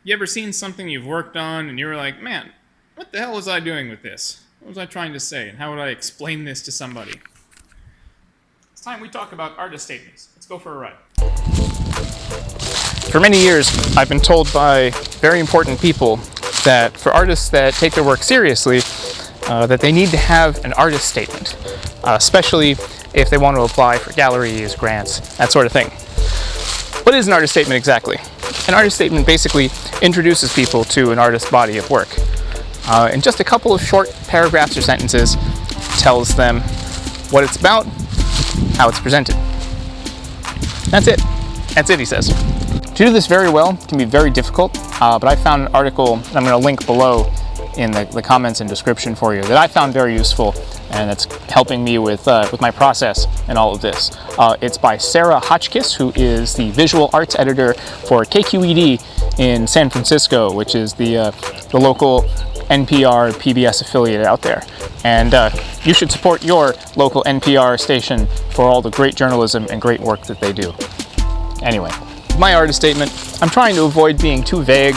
You ever seen something you've worked on and you were like, man, what the hell was I doing with this? What was I trying to say, and how would I explain this to somebody? It's time we talk about artist statements. Let's go for a ride. For many years, I've been told by very important people that for artists that take their work seriously, that they need to have an artist statement, especially if they want to apply for galleries, grants, that sort of thing. What is an artist statement exactly? An artist statement basically introduces people to an artist's body of work. In just a couple of short paragraphs or sentences, tells them what it's about, how it's presented. That's it. That's it, he says. To do this very well can be very difficult, but I found an article that I'm going to link below in the comments and description for you that I found very useful, and it's helping me with my process and all of this. It's by Sarah Hotchkiss, who is the visual arts editor for KQED in San Francisco, which is the local NPR PBS affiliate out there. And you should support your local NPR station for all the great journalism and great work that they do. Anyway, my artist statement, I'm trying to avoid being too vague,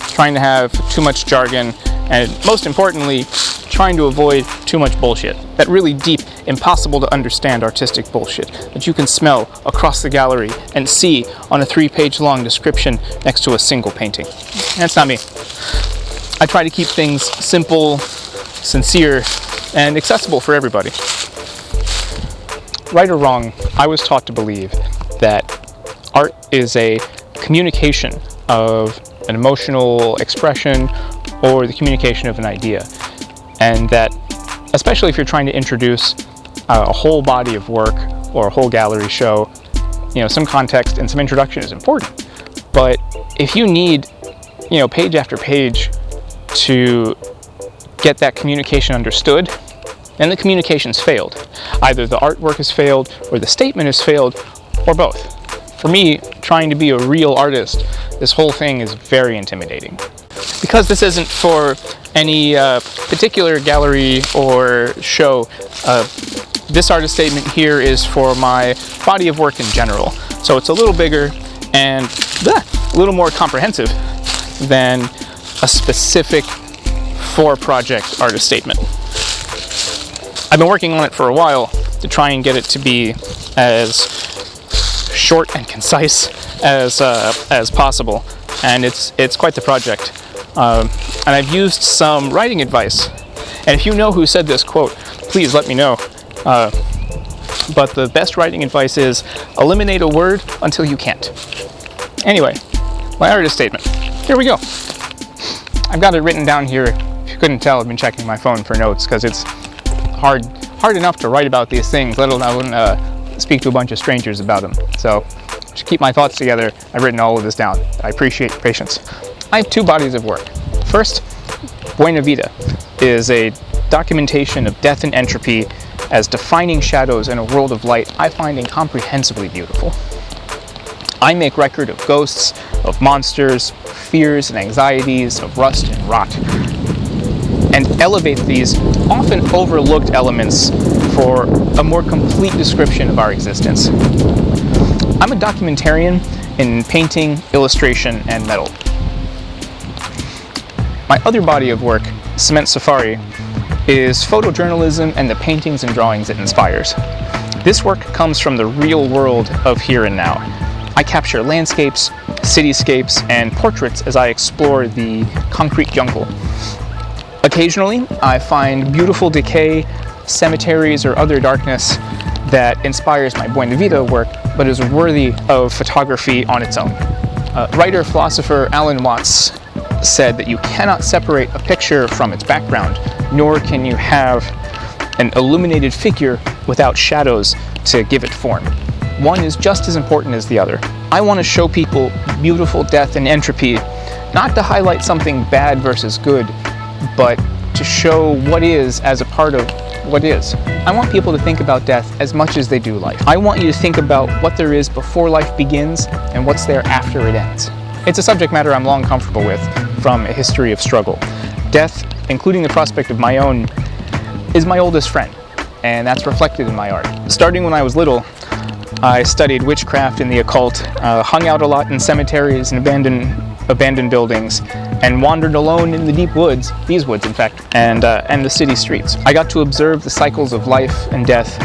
trying to have too much jargon, and most importantly, trying to avoid too much bullshit. That really deep, impossible to understand artistic bullshit that you can smell across the gallery and see on a 3-page long description next to a single painting. That's not me. I try to keep things simple, sincere, and accessible for everybody. Right or wrong, I was taught to believe that art is a communication of an emotional expression or the communication of an idea. And that, especially if you're trying to introduce a whole body of work or a whole gallery show, some context and some introduction is important. But if you need, page after page to get that communication understood, then the communication's failed. Either the artwork has failed, or the statement has failed, or both. For me, trying to be a real artist, this whole thing is very intimidating. Because this isn't for any particular gallery or show, this artist statement here is for my body of work in general. So it's a little bigger and a little more comprehensive than a specific for-project artist statement. I've been working on it for a while to try and get it to be as short and concise as possible, and it's quite the project. And I've used some writing advice, and if you know who said this quote, please let me know. But the best writing advice is eliminate a word until you can't. Anyway, my artist statement. Here we go. I've got it written down here. If you couldn't tell, I've been checking my phone for notes because it's hard enough to write about these things, let alone speak to a bunch of strangers about them. So to keep my thoughts together, I've written all of this down. I appreciate your patience. I have 2 bodies of work. First, Buena Vida is a documentation of death and entropy as defining shadows in a world of light I find incomprehensibly beautiful. I make record of ghosts, of monsters, fears and anxieties, of rust and rot, and elevate these often overlooked elements for a more complete description of our existence. I'm a documentarian in painting, illustration, and metal. My other body of work, Cement Safari, is photojournalism and the paintings and drawings it inspires. This work comes from the real world of here and now. I capture landscapes, cityscapes, and portraits as I explore the concrete jungle. Occasionally, I find beautiful decay, cemeteries, or other darkness that inspires my Buena Vida work, but is worthy of photography on its own. Writer-philosopher Alan Watts said that you cannot separate a picture from its background, nor can you have an illuminated figure without shadows to give it form. One is just as important as the other. I want to show people beautiful death and entropy, not to highlight something bad versus good, but to show what is as a part of what is. I want people to think about death as much as they do life. I want you to think about what there is before life begins and what's there after it ends. It's a subject matter I'm long comfortable with from a history of struggle. Death, including the prospect of my own, is my oldest friend, and that's reflected in my art. Starting when I was little, I studied witchcraft and the occult, hung out a lot in cemeteries and abandoned buildings, and wandered alone in the deep woods, these woods in fact, and the city streets. I got to observe the cycles of life and death,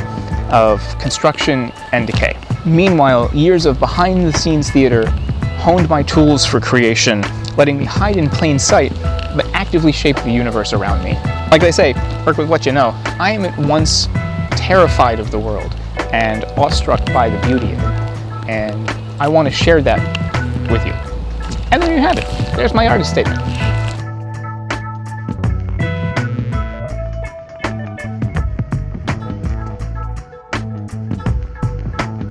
of construction and decay. Meanwhile, years of behind-the-scenes theater honed my tools for creation, letting me hide in plain sight, but actively shape the universe around me. Like they say, work with what you know. I am at once terrified of the world and awestruck by the beauty of it. And I want to share that with you. And there you have it. There's my artist statement.